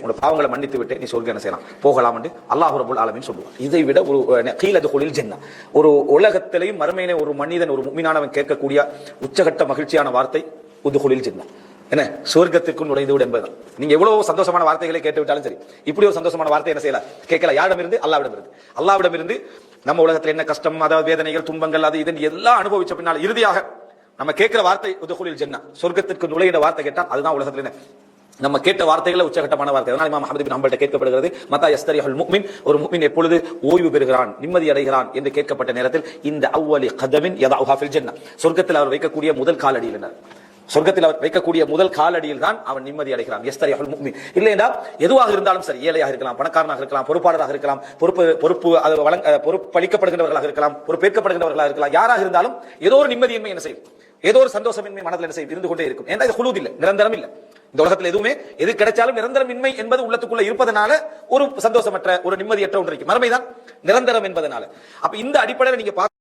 உங்க பாவங்களை மன்னித்து விட்டு நீ சொர்க்கம் என்ன செய்யலாம் போகலாம் என்று அல்லாஹ் ரப்பல் ஆலமீன் சொல்லுவார். இதை விட ஒரு கீல துகுலில் ஜன்னah, ஒரு உலகத்திலேயும் மறுமையிலே ஒரு மனிதன் ஒரு முஃமினானவன் கேட்கக்கூடிய உச்சகட்ட மகிழ்ச்சியான வார்த்தை உதுகுலில் ஜன்னah, என்ன சொர்க்கத்திற்குள் நுழைந்து விடு என்பது. நீங்க எவ்வளவு சந்தோஷமான வார்த்தைகளை கேட்டு விட்டாலும் சரி, இப்படி ஒரு சந்தோஷமான வார்த்தை என்ன செய்யல கேட்கல. யாரிடமிருந்து? அல்லாஹ்விடமிருந்து. நம்ம உலகத்தில் என்ன கஷ்டம், அதாவது வேதனைகள், துன்பங்கள், அது இது எல்லாம் அனுபவிச்ச பின்னால் இறுதியாக நம்ம கேட்கிற வார்த்தை உதுகுலில் ஜன்னah, சொர்க்கத்திற்கு நுழைகிற வார்த்தை கேட்டால் அதுதான் உலகத்தில் என்ன நம்ம கேட்ட வார்த்தைகளை உச்சகட்டமான வார்த்தை. அதனால் இமாம் அஹ்மத் பின் ஹம்பல்ட்ட கேட்கப்படுகிறது, மத்தா யஸ்தரிஹுல் முஃமின், ஒரு முஃமின் எப்பொழுது ஓய்வு பெறுகிறான், நிம்மதி அடைகிறான் என்று கேட்கப்பட்ட நேரத்தில் இந்த அவ்வலி கதமின் யதஉஹா ஃபில் ஜன்னah, சொர்க்கத்தில் அவர் வைக்கக்கூடிய முதல் காலடியில் என்ன, சொர்க்கத்தில் அவர் வைக்கக்கூடிய முதல் காலடியில் தான் அவன் நிம்மதி அடைகிறான். யஸ்தரிஹுல் முஃமின். இல்லை என்றால் எதுவாக இருந்தாலும் சரி, ஏழையாக இருக்கலாம், பணக்காரனாக இருக்கலாம், பொறுப்பாளராக இருக்கலாம், பொறுப்பளிக்கப்படுகின்றவர்களாக இருக்கலாம், பொறுப்பேற்கப்படுகின்றவர்களாக இருக்கலாம், யாராக இருந்தாலும் ஏதோ ஒரு நிம்மதியின்மை என்ன செய்யும், ஏதோ ஒரு சந்தோஷமின்மை மனதில் என்ன செய்யும், இருந்து கொண்டே இருக்கும். ஏன்னா இது ஹுலூத் இல்லை, நிரந்தரம் இல்லை. இந்த உலகத்தில் எதுவுமே எது கிடைச்சாலும் நிரந்தரமின்மை என்பது உள்ளத்துக்குள்ள இருப்பதனால ஒரு சந்தோஷமற்ற ஒரு நிம்மதியற்ற ஒன்று இருக்கு. மறுமைதான் நிரந்தரம் என்பதனால. அப்ப இந்த அடிப்படையில் நீங்க